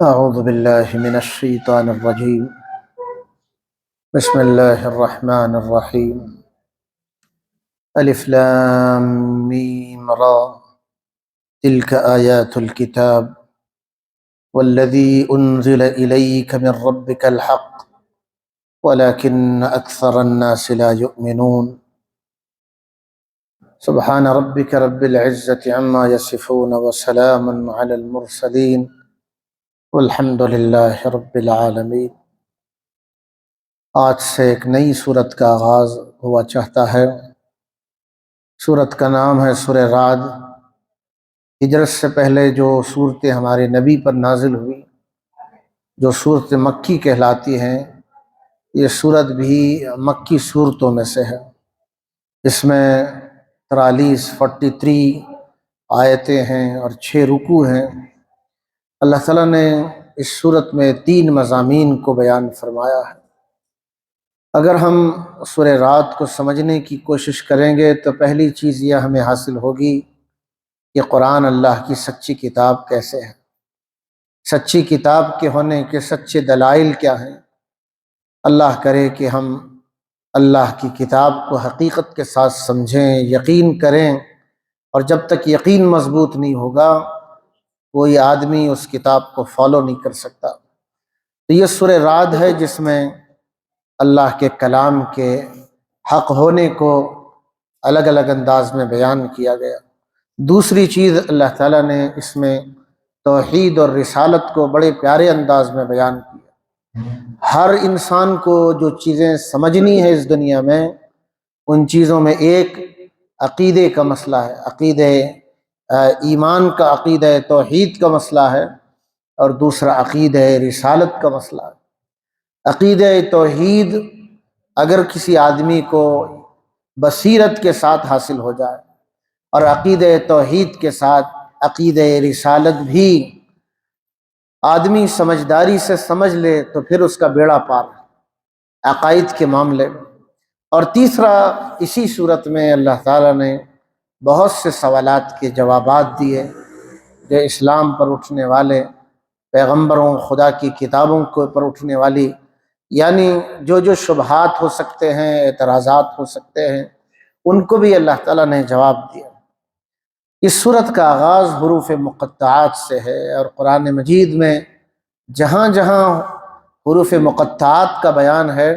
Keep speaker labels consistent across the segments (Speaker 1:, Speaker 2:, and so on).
Speaker 1: أعوذ بالله من الشيطان الرجيم. بسم الله الرحمن الرحيم. ألف لام ميم را تلك آيات الكتاب والذي أنزل إليك من ربك الحق ولكن أكثر الناس لا يؤمنون. سبحان ربك رب العزة عما يصفون وسلام على المرسلين والحمد لله رب العالمين. آج سے ایک نئی سورت کا آغاز ہوا چاہتا ہے۔ سورت کا نام ہے سورہ رعد۔ ہجرت سے پہلے جو صورتیں ہمارے نبی پر نازل ہوئی، جو صورت مکی کہلاتی ہیں، یہ صورت بھی مکی صورتوں میں سے ہے۔ اس میں 43 آیتیں ہیں اور 6 رکوع ہیں۔ اللہ تعالیٰ نے اس صورت میں 3 مضامین کو بیان فرمایا ہے۔ اگر ہم سورہ رعد کو سمجھنے کی کوشش کریں گے تو پہلی چیز یہ ہمیں حاصل ہوگی کہ قرآن اللہ کی سچی کتاب کیسے ہے، سچی کتاب کے ہونے کے سچے دلائل کیا ہیں۔ اللہ کرے کہ ہم اللہ کی کتاب کو حقیقت کے ساتھ سمجھیں، یقین کریں، اور جب تک یقین مضبوط نہیں ہوگا کوئی آدمی اس کتاب کو فالو نہیں کر سکتا۔ تو یہ سورہ رعد ہے جس میں اللہ کے کلام کے حق ہونے کو الگ الگ انداز میں بیان کیا گیا۔ دوسری چیز، اللہ تعالیٰ نے اس میں توحید اور رسالت کو بڑے پیارے انداز میں بیان کیا۔ ہر انسان کو جو چیزیں سمجھنی ہے اس دنیا میں، ان چیزوں میں ایک عقیدے کا مسئلہ ہے، عقیدہ ایمان کا، عقیدہ توحید کا مسئلہ ہے، اور دوسرا عقیدہ رسالت کا مسئلہ ہے۔ عقیدہ توحید اگر کسی آدمی کو بصیرت کے ساتھ حاصل ہو جائے اور عقیدہ توحید کے ساتھ عقیدہ رسالت بھی آدمی سمجھداری سے سمجھ لے تو پھر اس کا بیڑا پار ہے عقائد کے معاملے میں۔ اور تیسرا، اسی صورت میں اللہ تعالیٰ نے بہت سے سوالات کے جوابات دیے جو اسلام پر اٹھنے والے پیغمبروں، خدا کی کتابوں کے اوپر اٹھنے والی، یعنی جو شبہات ہو سکتے ہیں، اعتراضات ہو سکتے ہیں، ان کو بھی اللہ تعالیٰ نے جواب دیا۔ اس صورت کا آغاز حروف مقطعات سے ہے، اور قرآن مجید میں جہاں جہاں حروف مقطعات کا بیان ہے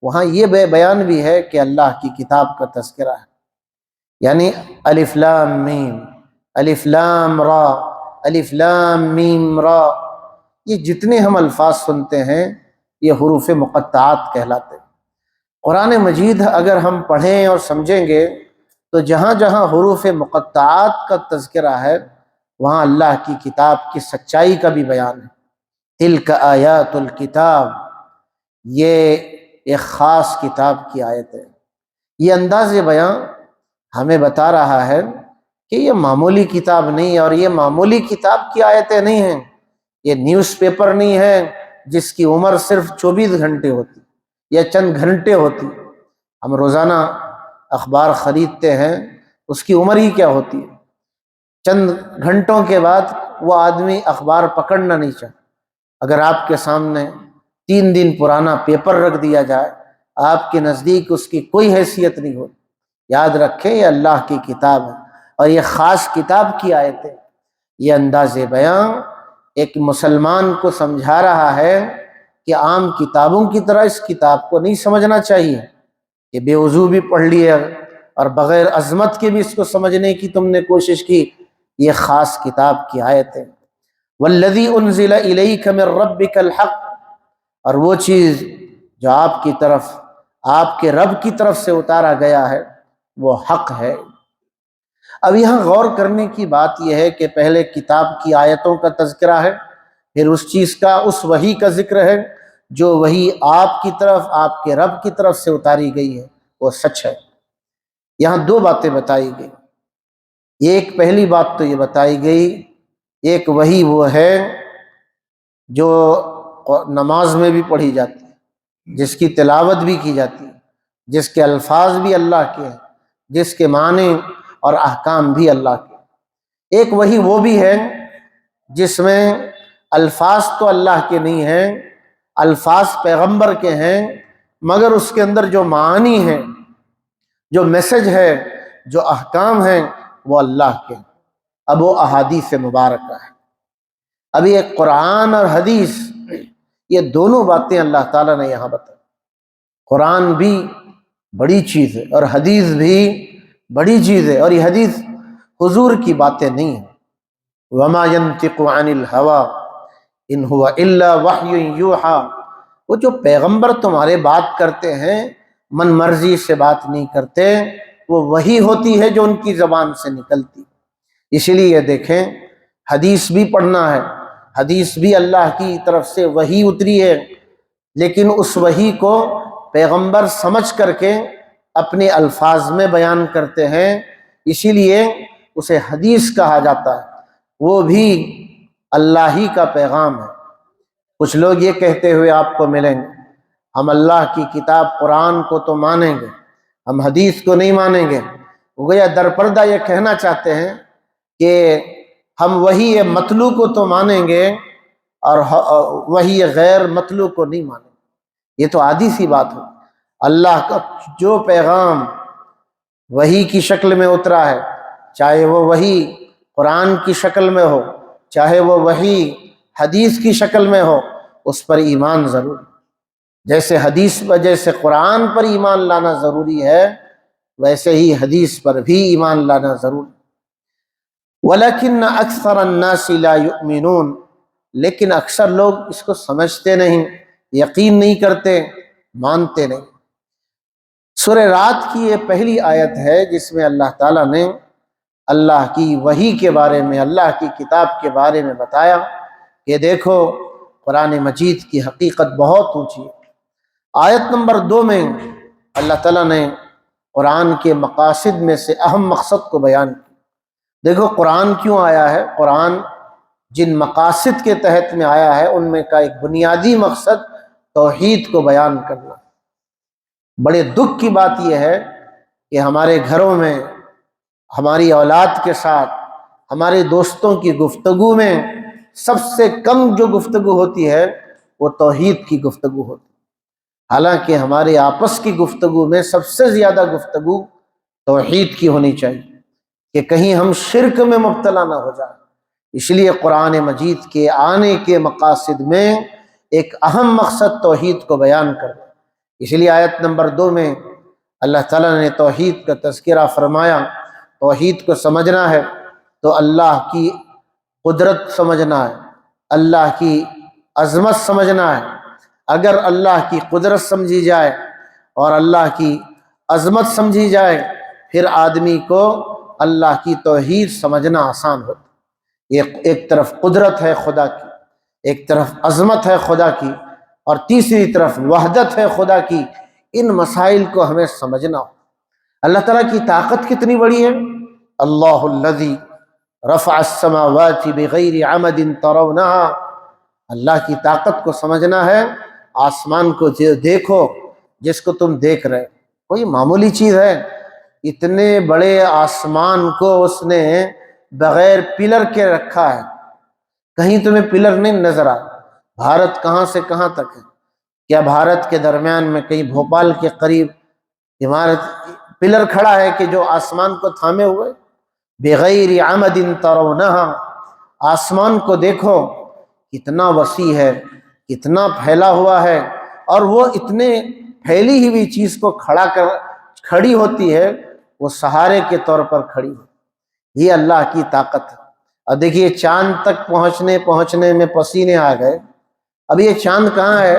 Speaker 1: وہاں یہ بیان بھی ہے کہ اللہ کی کتاب کا تذکرہ ہے، یعنی الف لام میم، الف لام را، الف لام میم را، یہ جتنے ہم الفاظ سنتے ہیں یہ حروف مقطعات کہلاتے ہیں۔ قرآن مجید اگر ہم پڑھیں اور سمجھیں گے تو جہاں جہاں حروف مقطعات کا تذکرہ ہے وہاں اللہ کی کتاب کی سچائی کا بھی بیان ہے۔ تلک آیات الکتاب، یہ ایک خاص کتاب کی آیت ہے۔ یہ انداز بیان ہمیں بتا رہا ہے کہ یہ معمولی کتاب نہیں، اور یہ معمولی کتاب کی آیتیں نہیں ہیں، یہ نیوز پیپر نہیں ہے جس کی عمر صرف 24 گھنٹے ہوتی یا چند گھنٹے ہوتی۔ ہم روزانہ اخبار خریدتے ہیں، اس کی عمر ہی کیا ہوتی ہے؟ چند گھنٹوں کے بعد وہ آدمی اخبار پکڑنا نہیں چاہتا۔ اگر آپ کے سامنے 3 دن پرانا پیپر رکھ دیا جائے آپ کے نزدیک اس کی کوئی حیثیت نہیں ہوتی۔ یاد رکھیں یہ اللہ کی کتاب ہے اور یہ خاص کتاب کی آیت ہے۔ یہ انداز بیان ایک مسلمان کو سمجھا رہا ہے کہ عام کتابوں کی طرح اس کتاب کو نہیں سمجھنا چاہیے کہ بے وضو بھی پڑھ لیا اور بغیر عظمت کے بھی اس کو سمجھنے کی تم نے کوشش کی۔ یہ خاص کتاب کی آیت ہے۔ والذی انزل الیک من ربک الحق، اور وہ چیز جو آپ کی طرف، آپ کے رب کی طرف سے اتارا گیا ہے وہ حق ہے۔ اب یہاں غور کرنے کی بات یہ ہے کہ پہلے کتاب کی آیتوں کا تذکرہ ہے، پھر اس چیز کا، اس وحی کا ذکر ہے جو وحی آپ کی طرف، آپ کے رب کی طرف سے اتاری گئی ہے، وہ سچ ہے۔ یہاں 2 باتیں بتائی گئی۔ ایک پہلی بات تو یہ بتائی گئی، ایک وحی وہ ہے جو نماز میں بھی پڑھی جاتی ہے، جس کی تلاوت بھی کی جاتی ہے، جس کے الفاظ بھی اللہ کے ہیں، جس کے معنی اور احکام بھی اللہ کے۔ ایک وحی وہ بھی ہے جس میں الفاظ تو اللہ کے نہیں ہیں، الفاظ پیغمبر کے ہیں، مگر اس کے اندر جو معانی ہیں، جو میسج ہے، جو احکام ہیں، وہ اللہ کے ہیں۔ اب وہ احادیث مبارکہ ہے۔ اب یہ قرآن اور حدیث، یہ دونوں باتیں اللہ تعالیٰ نے یہاں بتائی۔ قرآن بھی بڑی چیز ہے اور حدیث بھی بڑی چیز ہے، اور یہ حدیث حضور کی باتیں نہیں ہیں۔ وما ينطق عن الهوى ان هو الا وحی یوحی، وہ جو پیغمبر تمہارے بات کرتے ہیں من مرضی سے بات نہیں کرتے، وہ وحی ہوتی ہے جو ان کی زبان سے نکلتی۔ اسی لیے دیکھیں، حدیث بھی پڑھنا ہے، حدیث بھی اللہ کی طرف سے وحی اتری ہے، لیکن اس وحی کو پیغمبر سمجھ کر کے اپنے الفاظ میں بیان کرتے ہیں، اسی لیے اسے حدیث کہا جاتا ہے۔ وہ بھی اللہ ہی کا پیغام ہے۔ کچھ لوگ یہ کہتے ہوئے آپ کو ملیں گے، ہم اللہ کی کتاب قرآن کو تو مانیں گے، ہم حدیث کو نہیں مانیں گے۔ وہ گویا در پردہ یہ کہنا چاہتے ہیں کہ ہم وحی مطلوع کو تو مانیں گے اور وحی غیر مطلوع کو نہیں مانیں گے۔ یہ تو عادی سی بات ہو۔ اللہ کا جو پیغام وحی کی شکل میں اترا ہے، چاہے وہ وحی قرآن کی شکل میں ہو، چاہے وہ وحی حدیث کی شکل میں ہو، اس پر ایمان ضروری۔ جیسے حدیث پر، جیسے قرآن پر ایمان لانا ضروری ہے، ویسے ہی حدیث پر بھی ایمان لانا ضروری۔ وَلَكِنَّ أَكْثَرَ النَّاسِ لَا يُؤْمِنُونَ، لیکن اکثر لوگ اس کو سمجھتے نہیں، یقین نہیں کرتے، مانتے نہیں۔ سورہ رات کی یہ پہلی آیت ہے جس میں اللہ تعالیٰ نے اللہ کی وحی کے بارے میں، اللہ کی کتاب کے بارے میں بتایا کہ دیکھو قرآن مجید کی حقیقت بہت اونچی ہے۔ آیت نمبر 2 میں اللہ تعالیٰ نے قرآن کے مقاصد میں سے اہم مقصد کو بیان کیا۔ دیکھو قرآن کیوں آیا ہے، قرآن جن مقاصد کے تحت میں آیا ہے ان میں کا ایک بنیادی مقصد توحید کو بیان کرنا۔ بڑے دکھ کی بات یہ ہے کہ ہمارے گھروں میں، ہماری اولاد کے ساتھ، ہمارے دوستوں کی گفتگو میں سب سے کم جو گفتگو ہوتی ہے وہ توحید کی گفتگو ہوتی ہے، حالانکہ ہمارے آپس کی گفتگو میں سب سے زیادہ گفتگو توحید کی ہونی چاہیے کہ کہیں ہم شرک میں مبتلا نہ ہو جائیں۔ اس لیے قرآن مجید کے آنے کے مقاصد میں ایک اہم مقصد توحید کو بیان کرنا۔ اس لیے آیت نمبر 2 میں اللہ تعالیٰ نے توحید کا تذکرہ فرمایا۔ توحید کو سمجھنا ہے تو اللہ کی قدرت سمجھنا ہے، اللہ کی عظمت سمجھنا ہے۔ اگر اللہ کی قدرت سمجھی جائے اور اللہ کی عظمت سمجھی جائے، پھر آدمی کو اللہ کی توحید سمجھنا آسان ہوتا۔ ایک طرف قدرت ہے خدا کی، ایک طرف عظمت ہے خدا کی، اور تیسری طرف وحدت ہے خدا کی۔ ان مسائل کو ہمیں سمجھنا ہو۔ اللہ تعالیٰ کی طاقت کتنی بڑی ہے۔ اللہ الذی رفع السماوات بغیر عمد ترونها، اللہ کی طاقت کو سمجھنا ہے۔ آسمان کو دیکھو جس کو تم دیکھ رہے، کوئی معمولی چیز ہے؟ اتنے بڑے آسمان کو اس نے بغیر پلر کے رکھا ہے، کہیں تمہیں پلر نہیں نظر آ۔ بھارت کہاں سے کہاں تک ہے؟ کیا بھارت کے درمیان میں کہیں بھوپال کے قریب عمارت پلر کھڑا ہے کہ جو آسمان کو تھامے ہوئے؟ بغیر عمد ترونها، آسمان کو دیکھو کتنا وسیع ہے، کتنا پھیلا ہوا ہے، اور وہ اتنے پھیلی ہوئی چیز کو کھڑی ہوتی ہے، وہ سہارے کے طور پر کھڑی ہوتی۔ یہ اللہ کی طاقت ہے۔ اب دیکھیے چاند تک پہنچنے میں پسینے آ گئے۔ اب یہ چاند کہاں ہے؟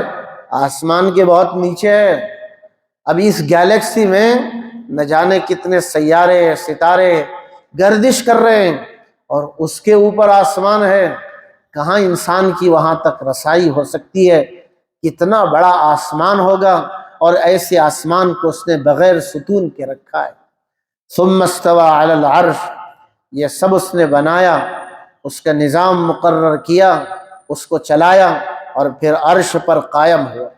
Speaker 1: آسمان کے بہت نیچے ہے۔ اب اس گیلیکسی میں نہ جانے کتنے سیارے ستارے گردش کر رہے ہیں، اور اس کے اوپر آسمان ہے۔ کہاں انسان کی وہاں تک رسائی ہو سکتی ہے؟ کتنا بڑا آسمان ہوگا، اور ایسے آسمان کو اس نے بغیر ستون کے رکھا ہے۔ ثم استوى علی العرش، یہ سب اس نے بنایا، اس کا نظام مقرر کیا، اس کو چلایا، اور پھر عرش پر قائم ہوا۔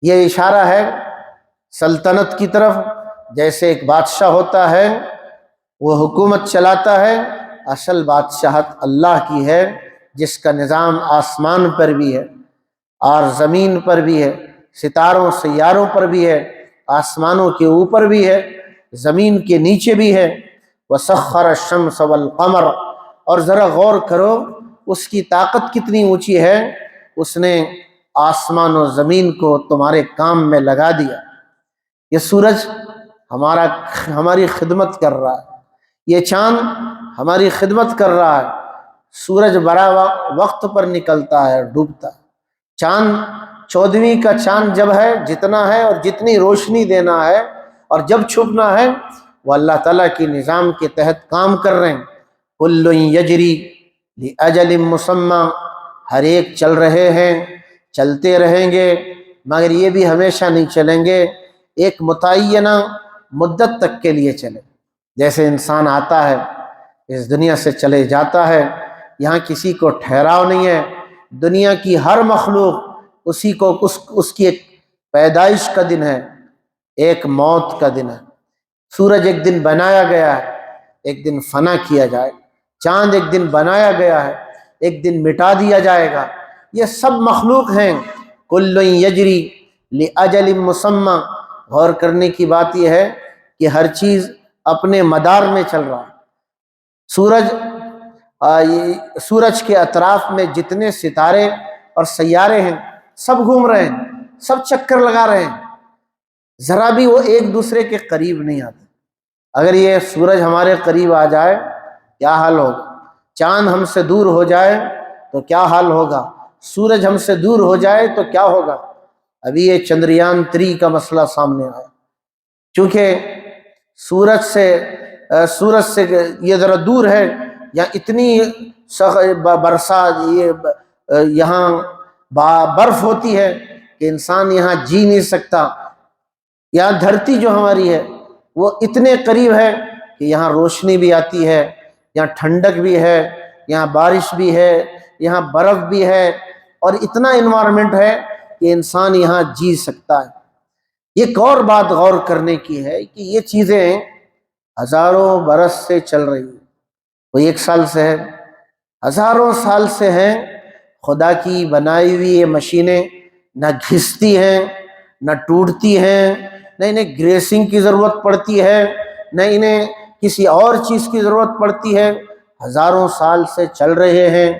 Speaker 1: یہ اشارہ ہے سلطنت کی طرف۔ جیسے ایک بادشاہ ہوتا ہے، وہ حکومت چلاتا ہے، اصل بادشاہت اللہ کی ہے، جس کا نظام آسمان پر بھی ہے اور زمین پر بھی ہے، ستاروں سیاروں پر بھی ہے، آسمانوں کے اوپر بھی ہے، زمین کے نیچے بھی ہے۔ وَسَخَّرَ الشَّمْسَ وَالْقَمَرَ، اور ذرا غور کرو اس کی طاقت کتنی اونچی ہے، اس نے آسمان و زمین کو تمہارے کام میں لگا دیا۔ یہ سورج ہماری خدمت کر رہا ہے، یہ چاند ہماری خدمت کر رہا ہے۔ سورج بڑا وقت پر نکلتا ہے، ڈوبتا ہے۔ چاند 14ویں کا چاند جب ہے جتنا ہے اور جتنی روشنی دینا ہے اور جب چھپنا ہے، وہ اللہ تعالیٰ کی نظام کے تحت کام کر رہے ہیں۔ کل یجری لاجل مسمی، ہر ایک چل رہے ہیں، چلتے رہیں گے، مگر یہ بھی ہمیشہ نہیں چلیں گے، ایک متعینہ مدت تک کے لیے چلیں۔ جیسے انسان آتا ہے، اس دنیا سے چلے جاتا ہے، یہاں کسی کو ٹھہراؤ نہیں ہے۔ دنیا کی ہر مخلوق اسی کو اس کی ایک پیدائش کا دن ہے، ایک موت کا دن ہے۔ سورج ایک دن بنایا گیا ہے، ایک دن فنا کیا جائے گا۔ چاند ایک دن بنایا گیا ہے، ایک دن مٹا دیا جائے گا۔ یہ سب مخلوق ہیں۔ کل یجری لاجل مسمی، غور کرنے کی بات یہ ہے کہ ہر چیز اپنے مدار میں چل رہا ہے۔ سورج کے اطراف میں جتنے ستارے اور سیارے ہیں سب گھوم رہے ہیں، سب چکر لگا رہے ہیں، ذرا بھی وہ ایک دوسرے کے قریب نہیں آتے۔ اگر یہ سورج ہمارے قریب آ جائے کیا حال ہوگا، چاند ہم سے دور ہو جائے تو کیا حال ہوگا، سورج ہم سے دور ہو جائے تو کیا ہوگا۔ ابھی یہ چندریان 3 کا مسئلہ سامنے آیا، چونکہ سورج سے یہ ذرا دور ہے، یا اتنی برسات، یہاں برف ہوتی ہے کہ انسان یہاں جی نہیں سکتا۔ یہاں دھرتی جو ہماری ہے وہ اتنے قریب ہے کہ یہاں روشنی بھی آتی ہے، یہاں ٹھنڈک بھی ہے، یہاں بارش بھی ہے، یہاں برف بھی ہے، اور اتنا انوائرمنٹ ہے کہ انسان یہاں جی سکتا ہے۔ ایک اور بات غور کرنے کی ہے کہ یہ چیزیں ہزاروں برس سے چل رہی ہیں، کوئی 1 سال سے ہے، ہزاروں سال سے ہیں۔ خدا کی بنائی ہوئی یہ مشینیں نہ گھستی ہیں، نہ ٹوٹتی ہیں، نہ انہیں گریسنگ کی ضرورت پڑتی ہے، نہ انہیں کسی اور چیز کی ضرورت پڑتی ہے۔ ہزاروں سال سے چل رہے ہیں،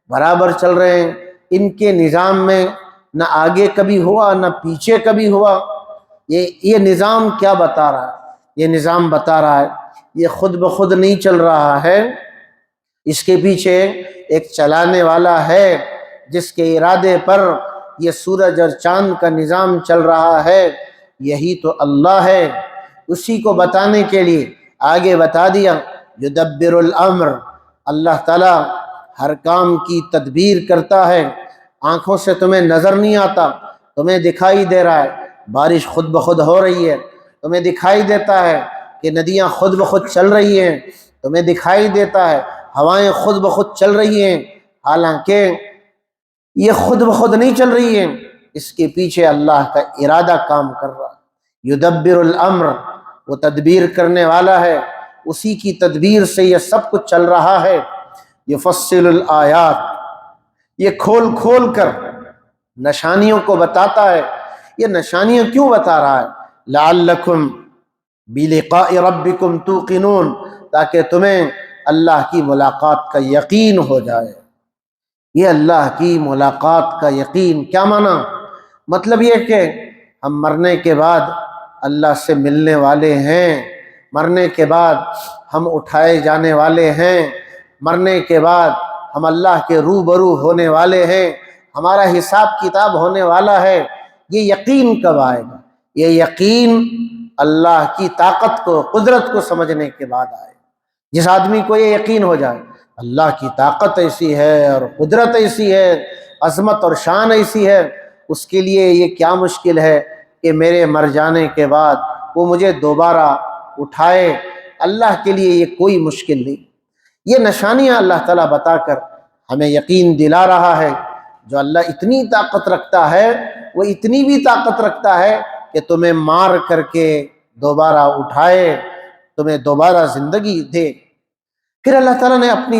Speaker 1: برابر چل رہے ہیں۔ ان کے نظام میں نہ آگے کبھی ہوا نہ پیچھے کبھی ہوا۔ یہ نظام کیا بتا رہا ہے؟ یہ نظام بتا رہا ہے یہ خود بخود نہیں چل رہا ہے، اس کے پیچھے ایک چلانے والا ہے جس کے ارادے پر یہ سورج اور چاند کا نظام چل رہا ہے، یہی تو اللہ ہے۔ اسی کو بتانے کے لیے آگے بتا دیا، یدبر الامر، اللہ تعالیٰ ہر کام کی تدبیر کرتا ہے۔ آنکھوں سے تمہیں نظر نہیں آتا، تمہیں دکھائی دے رہا ہے بارش خود بخود ہو رہی ہے، تمہیں دکھائی دیتا ہے کہ ندیاں خود بخود چل رہی ہیں، تمہیں دکھائی دیتا ہے ہوائیں خود بخود چل رہی ہیں، حالانکہ یہ خود بخود نہیں چل رہی ہیں، اس کے پیچھے اللہ کا ارادہ کام کر رہا ہے۔ یدبر الامر، وہ تدبیر کرنے والا ہے، اسی کی تدبیر سے یہ سب کچھ چل رہا ہے۔ یفصل الآیات، یہ کھول کھول کر نشانیوں کو بتاتا ہے۔ یہ نشانیاں کیوں بتا رہا ہے؟ لعلکم بلقاء ربکم توقنون، تاکہ تمہیں اللہ کی ملاقات کا یقین ہو جائے۔ یہ اللہ کی ملاقات کا یقین کیا معنی؟ مطلب یہ کہ ہم مرنے کے بعد اللہ سے ملنے والے ہیں، مرنے کے بعد ہم اٹھائے جانے والے ہیں، مرنے کے بعد ہم اللہ کے روبرو ہونے والے ہیں، ہمارا حساب کتاب ہونے والا ہے۔ یہ یقین کب آئے گا؟ یہ یقین اللہ کی طاقت کو، قدرت کو سمجھنے کے بعد آئے۔ جس آدمی کو یہ یقین ہو جائے اللہ کی طاقت ایسی ہے اور قدرت ایسی ہے، عظمت اور شان ایسی ہے، اس کے لیے یہ کیا مشکل ہے کہ میرے مر جانے کے بعد وہ مجھے دوبارہ اٹھائے۔ اللہ کے لیے یہ کوئی مشکل نہیں۔ یہ نشانیاں اللہ تعالیٰ بتا کر ہمیں یقین دلا رہا ہے، جو اللہ اتنی طاقت رکھتا ہے، وہ اتنی بھی طاقت رکھتا ہے کہ تمہیں مار کر کے دوبارہ اٹھائے، تمہیں دوبارہ زندگی دے۔ پھر اللہ تعالیٰ نے اپنی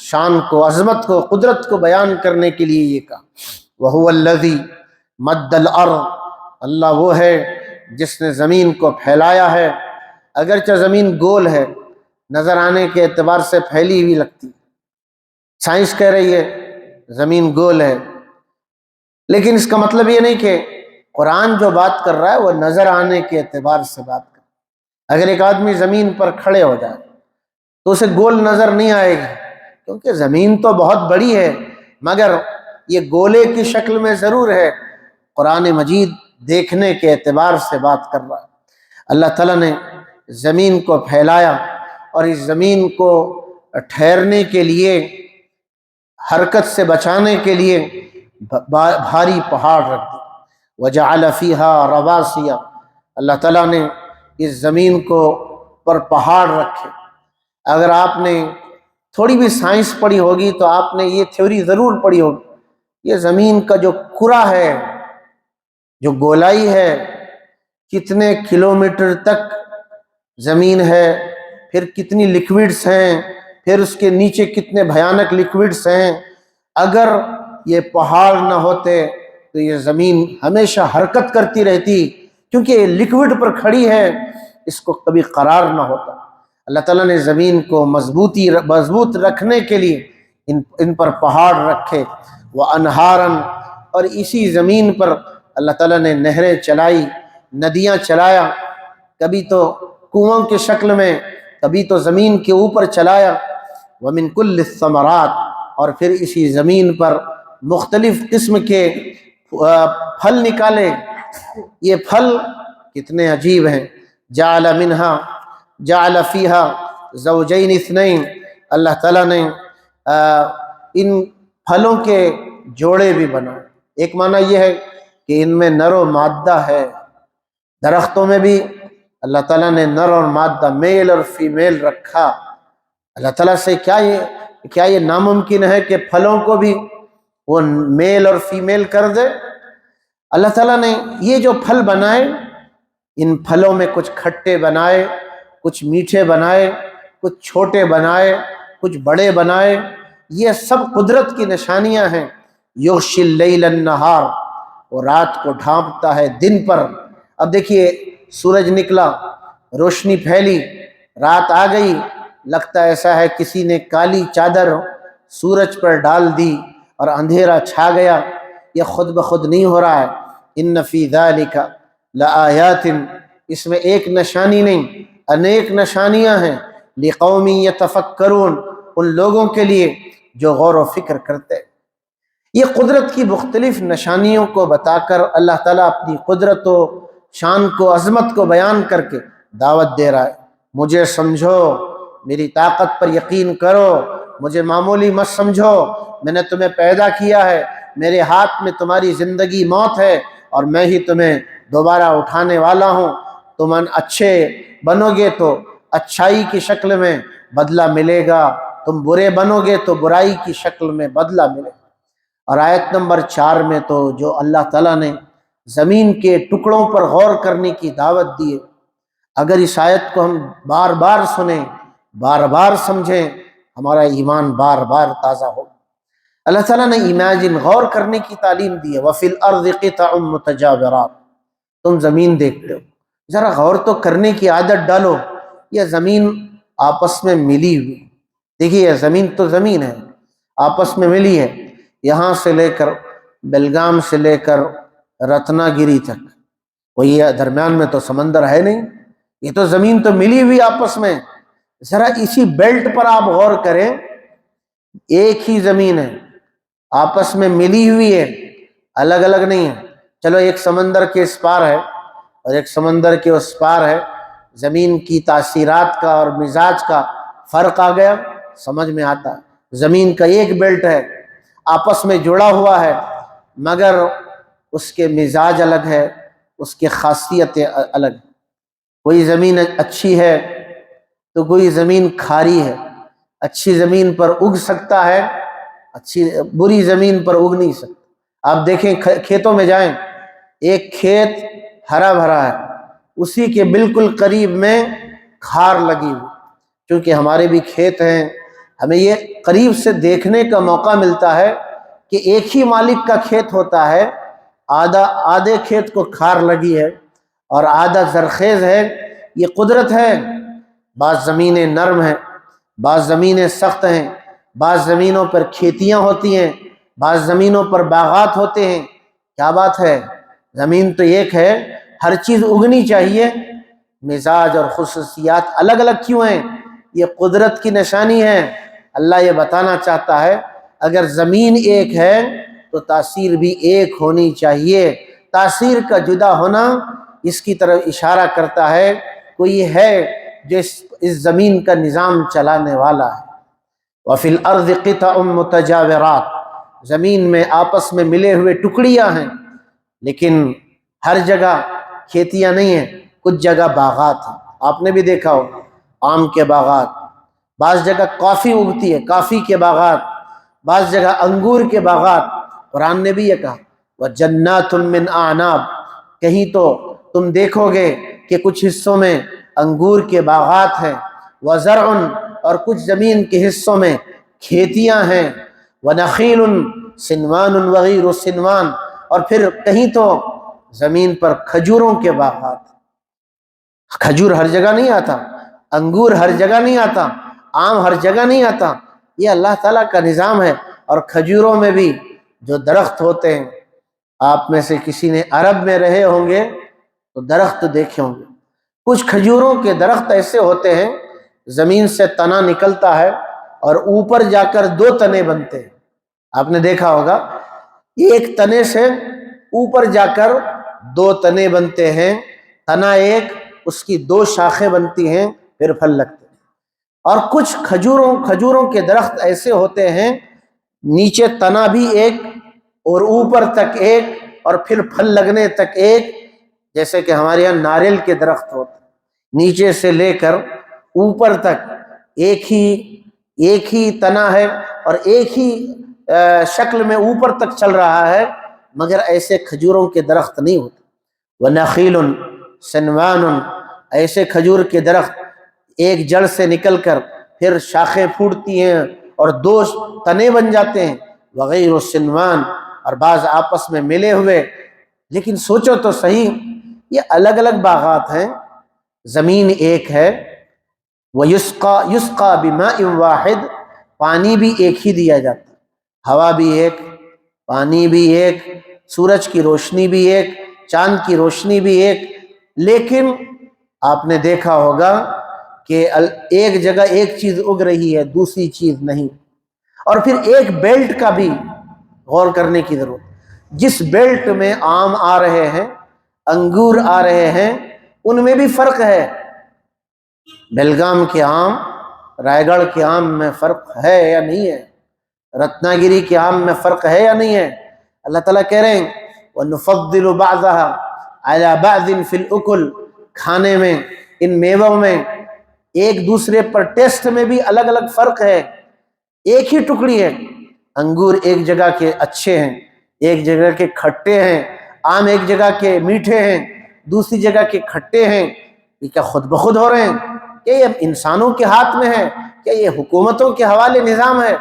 Speaker 1: شان کو، عظمت کو، قدرت کو بیان کرنے کے لیے یہ کہا۔ وَهُوَ الَّذِي مَدَّ الْأَرْضَ، اللہ وہ ہے جس نے زمین کو پھیلایا ہے۔ اگرچہ زمین گول ہے، نظر آنے کے اعتبار سے پھیلی ہوئی لگتی، سائنس کہہ رہی ہے زمین گول ہے، لیکن اس کا مطلب یہ نہیں کہ قرآن جو بات کر رہا ہے وہ نظر آنے کے اعتبار سے بات کر رہا ہے۔ اگر ایک آدمی زمین پر کھڑے ہو جائے تو اسے گول نظر نہیں آئے گی، کیونکہ زمین تو بہت بڑی ہے، مگر یہ گولے کی شکل میں ضرور ہے۔ قرآن مجید دیکھنے کے اعتبار سے بات کر رہا ہے۔ اللہ تعالیٰ نے زمین کو پھیلایا اور اس زمین کو ٹھہرنے کے لیے، حرکت سے بچانے کے لیے بھاری پہاڑ رکھ دی۔ وَجَعَلَ فِيهَا رَوَاسِيَ، اللہ تعالیٰ نے اس زمین کو پر پہاڑ رکھے۔ اگر آپ نے تھوڑی بھی سائنس پڑھی ہوگی تو آپ نے یہ تھیوری ضرور پڑھی ہوگی، یہ زمین کا جو کرہ ہے، جو گولائی ہے، کتنے کلومیٹر تک زمین ہے، پھر کتنی لکوڈز ہیں، پھر اس کے نیچے کتنے بھیانک لکوڈز ہیں۔ اگر یہ پہاڑ نہ ہوتے تو یہ زمین ہمیشہ حرکت کرتی رہتی، کیونکہ یہ لکوڈ پر کھڑی ہے، اس کو کبھی قرار نہ ہوتا۔ اللہ تعالیٰ نے زمین کو مضبوط رکھنے کے لیے ان پر پہاڑ رکھے۔ وَأَنْهَارًا، اور اسی زمین پر اللہ تعالیٰ نے نہریں چلائی، ندیاں چلایا، کبھی تو کنووں کی شکل میں، کبھی تو زمین کے اوپر چلایا۔ وَمِن كُلِّ الثَّمَرَاتِ، اور پھر اسی زمین پر مختلف قسم کے پھل نکالے۔ یہ پھل کتنے عجیب ہیں۔ جعل فیہا زوجین اثنین، اللہ تعالیٰ نے ان پھلوں کے جوڑے بھی بنائے۔ ایک معنی یہ ہے کہ ان میں نر و مادہ ہے۔ درختوں میں بھی اللہ تعالیٰ نے نر اور مادہ، میل اور فیمیل رکھا۔ اللہ تعالیٰ سے کیا یہ ناممکن ہے کہ پھلوں کو بھی وہ میل اور فیمیل کر دے؟ اللہ تعالیٰ نے یہ جو پھل بنائے، ان پھلوں میں کچھ کھٹے بنائے، کچھ میٹھے بنائے، کچھ چھوٹے بنائے، کچھ بڑے بنائے۔ یہ سب قدرت کی نشانیاں ہیں۔ یغشی اللیل النہار، وہ رات کو ڈھانپتا ہے دن پر۔ اب دیکھیے سورج نکلا، روشنی پھیلی، رات آ گئی، لگتا ایسا ہے کسی نے کالی چادر سورج پر ڈال دی اور اندھیرا چھا گیا۔ یہ خود بخود نہیں ہو رہا ہے۔ ان فی ذلک لآیات، اس میں ایک نشانی نہیں، انیک نشانیاں ہیں۔ لقوم یتفکرون، ان لوگوں کے لیے جو غور و فکر کرتے ہیں۔ یہ قدرت کی مختلف نشانیوں کو بتا کر اللہ تعالیٰ اپنی قدرت و شان کو، عظمت کو بیان کر کے دعوت دے رہا ہے۔ مجھے سمجھو، میری طاقت پر یقین کرو، مجھے معمولی مت سمجھو، میں نے تمہیں پیدا کیا ہے، میرے ہاتھ میں تمہاری زندگی موت ہے، اور میں ہی تمہیں دوبارہ اٹھانے والا ہوں۔ تم اچھے بنو گے تو اچھائی کی شکل میں بدلہ ملے گا، تم برے بنو گے تو برائی کی شکل میں بدلہ ملے گا۔ اور آیت نمبر 4 میں تو جو اللہ تعالیٰ نے زمین کے ٹکڑوں پر غور کرنے کی دعوت دی ہے، اگر اس آیت کو ہم بار بار سنیں، بار بار سمجھیں، ہمارا ایمان بار بار تازہ ہو۔ اللہ تعالیٰ نے امیجن، غور کرنے کی تعلیم دی ہے۔ وَفِي الْأَرْضِ قِطَعٌ مُتَجَاوِرَاتٌ، تم زمین دیکھتے ہو، ذرا غور تو کرنے کی عادت ڈالو۔ یہ زمین آپس میں ملی ہوئی، دیکھیے زمین تو زمین ہے، آپس میں ملی ہے، یہاں سے لے کر بیلگام سے لے کر رتنا گیری تک، وہی درمیان میں تو سمندر ہے نہیں، یہ تو زمین تو ملی ہوئی آپس میں۔ ذرا اسی بیلٹ پر آپ غور کریں، ایک ہی زمین ہے، آپس میں ملی ہوئی ہے، الگ الگ نہیں ہے۔ چلو ایک سمندر کے اس پار ہے اور ایک سمندر کے اس پار ہے، زمین کی تاثیرات کا اور مزاج کا فرق آ گیا، سمجھ میں آتا ہے۔ زمین کا ایک بیلٹ ہے، آپس میں جڑا ہوا ہے، مگر اس کے مزاج الگ ہے، اس کے خاصیتیں الگ۔ کوئی زمین اچھی ہے تو کوئی زمین کھاری ہے، اچھی زمین پر اگ سکتا ہے، بری زمین پر اگ نہیں سکتا۔ آپ دیکھیں کھیتوں میں جائیں، ایک کھیت ہرا بھرا ہے، اسی کے بالکل قریب میں کھار لگی ہوئی، کیونکہ ہمارے بھی کھیت ہیں، ہمیں یہ قریب سے دیکھنے کا موقع ملتا ہے کہ ایک ہی مالک کا کھیت ہوتا ہے، آدھے کھیت کو کھار لگی ہے اور آدھا زرخیز ہے۔ یہ قدرت ہے۔ بعض زمینیں نرم ہیں، بعض زمینیں سخت ہیں، بعض زمینوں پر کھیتیاں ہوتی ہیں، بعض زمینوں پر باغات ہوتے ہیں۔ کیا بات ہے، زمین تو ایک ہے، ہر چیز اگنی چاہیے، مزاج اور خصوصیات الگ الگ کیوں ہیں؟ یہ قدرت کی نشانی ہے۔ اللہ یہ بتانا چاہتا ہے اگر زمین ایک ہے تو تاثیر بھی ایک ہونی چاہیے۔ تاثیر کا جدا ہونا اس کی طرف اشارہ کرتا ہے کوئی ہے جو اس زمین کا نظام چلانے والا ہے۔ وَفِي الْأَرْضِ قِطَعٌ مُتَجَاوِرَاتٌ، زمین میں آپس میں ملے ہوئے ٹکڑیاں ہیں، لیکن ہر جگہ کھیتیاں نہیں ہیں، کچھ جگہ باغات ہیں۔ آپ نے بھی دیکھا ہو آم کے باغات، بعض جگہ کافی اگتی ہے، کافی کے باغات، بعض جگہ انگور کے باغات۔ قرآن نے بھی یہ کہا وَجَنَّاتٌ مِّنْ أَعْنَابٍ، کہیں تو تم دیکھو گے کہ کچھ حصوں میں انگور کے باغات ہیں، وَزَرْعٌ، اور کچھ زمین کے حصوں میں کھیتیاں ہیں، وَنَخِيلٌ صِنْوَانٌ وَغَيْرُ صِنْوَانٍ، اور پھر کہیں تو زمین پر کھجوروں کے باغات۔ کھجور ہر جگہ نہیں آتا، انگور ہر جگہ نہیں آتا، آم ہر جگہ نہیں آتا، یہ اللہ تعالیٰ کا نظام ہے۔ اور کھجوروں میں بھی جو درخت ہوتے ہیں، آپ میں سے کسی نے عرب میں رہے ہوں گے تو درخت دیکھے ہوں گے، کچھ کھجوروں کے درخت ایسے ہوتے ہیں زمین سے تنا نکلتا ہے اور اوپر جا کر دو تنے بنتے ہیں۔ آپ نے دیکھا ہوگا ایک تنے سے اوپر جا کر دو تنے بنتے ہیں، تنا ایک، اس کی دو شاخیں بنتی ہیں، پھر پھل لگتے ہیں۔ اور کچھ کھجوروں کے درخت ایسے ہوتے ہیں نیچے تنا بھی ایک اور اوپر تک ایک اور پھر پھل لگنے تک ایک، جیسے کہ ہمارے یہاں ناریل کے درخت ہوتے ہیں، نیچے سے لے کر اوپر تک ایک ہی تنا ہے اور ایک ہی شکل میں اوپر تک چل رہا ہے، مگر ایسے کھجوروں کے درخت نہیں ہوتے۔ وَنَخِيلٌ صِنْوَانٌ، ایسے کھجور کے درخت ایک جڑ سے نکل کر پھر شاخیں پھوٹتی ہیں اور دو تنے بن جاتے ہیں، وغیر صنوان، اور بعض آپس میں ملے ہوئے۔ لیکن سوچو تو صحیح، یہ الگ الگ باغات ہیں، زمین ایک ہے، وَيُسْقَى بِمَاءٍ وَاحِدٍ، پانی بھی ایک ہی دیا جاتا ہے، ہوا بھی ایک، پانی بھی ایک، سورج کی روشنی بھی ایک، چاند کی روشنی بھی ایک۔ لیکن آپ نے دیکھا ہوگا کہ ایک جگہ ایک چیز اگ رہی ہے، دوسری چیز نہیں۔ اور پھر ایک بیلٹ کا بھی غور کرنے کی ضرورت، جس بیلٹ میں آم آ رہے ہیں، انگور آ رہے ہیں، ان میں بھی فرق ہے۔ بیلگام کے آم، رائے گڑھ کے آم میں فرق ہے یا نہیں ہے؟ رتنا گیری کے آم میں فرق ہے یا نہیں ہے؟ اللہ تعالیٰ کہہ رہے ہیں وَنُفَضِّلُ بَعْضَهَا عَلَى بَعْضٍ فِي الْأُكُلِ، کھانے میں، ان میووں میں ایک دوسرے پر ٹیسٹ میں بھی الگ الگ فرق ہے۔ ایک ہی ٹکڑی ہے، انگور ایک جگہ کے اچھے ہیں، ایک جگہ کے کھٹے ہیں، آم ایک جگہ کے میٹھے ہیں، دوسری جگہ کے کھٹے ہیں۔ یہ کیا خود بخود ہو رہے ہیں؟ کیا یہ انسانوں کے ہاتھ میں ہے؟ کیا یہ حکومتوں کے حوالے نظام ہے؟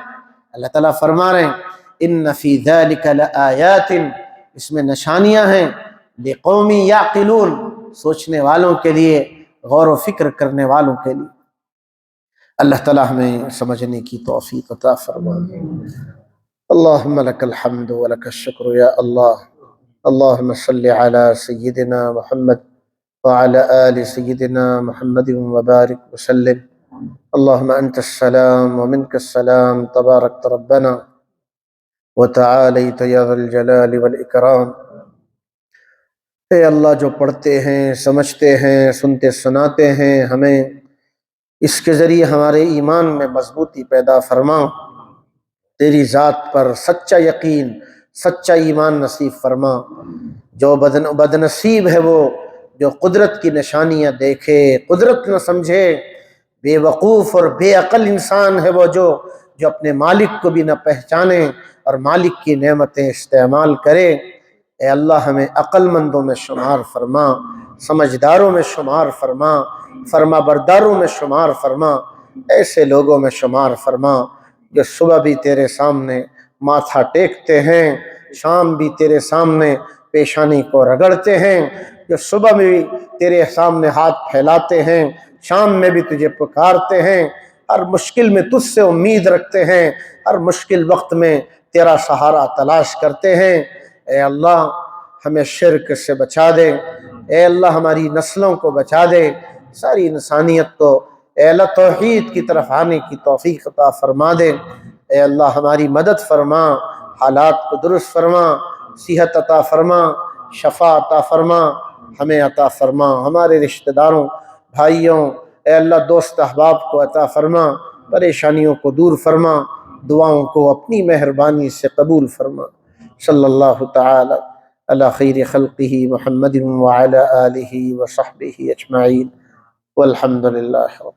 Speaker 1: اللہ تعالیٰ فرما رہے ہیں ان فی ذلک لآیات، اس میں نشانیاں ہیں، لقوم یعقلون، سوچنے والوں کے لیے، غور و فکر کرنے والوں کے لیے۔ اللہ تعالیٰ ہمیں سمجھنے کی توفیق عطا فرمائے۔ اللہم لک الحمد ولک الشکر یا اللہ، اللہم صلی علی سیدنا محمد وعلی آل سیدنا محمد وبارک وسلم۔ اللہم انت السلام ومنک السلام، تبارکت ربنا وتعالیت یا ذا الجلال والاکرام۔ اے اللہ، جو پڑھتے ہیں، سمجھتے ہیں، سنتے سناتے ہیں، ہمیں اس کے ذریعے ہمارے ایمان میں مضبوطی پیدا فرما، تیری ذات پر سچا یقین، سچا ایمان نصیب فرما۔ جو بد نصیب ہے وہ جو قدرت کی نشانیاں دیکھے، قدرت نہ سمجھے، بے وقوف اور بے عقل انسان ہے وہ جو اپنے مالک کو بھی نہ پہچانے اور مالک کی نعمتیں استعمال کرے۔ اے اللہ، ہمیں عقل مندوں میں شمار فرما، سمجھداروں میں شمار فرما، فرما برداروں میں شمار فرما۔ ایسے لوگوں میں شمار فرما جو صبح بھی تیرے سامنے ماتھا ٹیکتے ہیں، شام بھی تیرے سامنے پیشانی کو رگڑتے ہیں، جو صبح میں بھی تیرے سامنے ہاتھ پھیلاتے ہیں، شام میں بھی تجھے پکارتے ہیں، ہر مشکل میں تجھ سے امید رکھتے ہیں، ہر مشکل وقت میں تیرا سہارا تلاش کرتے ہیں۔ اے اللہ ہمیں شرک سے بچا دے، اے اللہ ہماری نسلوں کو بچا دے، ساری انسانیت کو اے اللہ توحید کی طرف آنے کی توفیق عطا فرما دے۔ اے اللہ ہماری مدد فرما، حالات کو درست فرما، صحت عطا فرما، شفا عطا فرما، ہمیں عطا فرما، ہمارے رشتہ داروں بھائیوں اے اللہ دوست احباب کو عطا فرما، پریشانیوں کو دور فرما، دعاؤں کو اپنی مہربانی سے قبول فرما۔ صلی اللہ تعالی علی خیر خلقہ محمد وعلی آلہ وصحبہ اجمعین والحمد للہ۔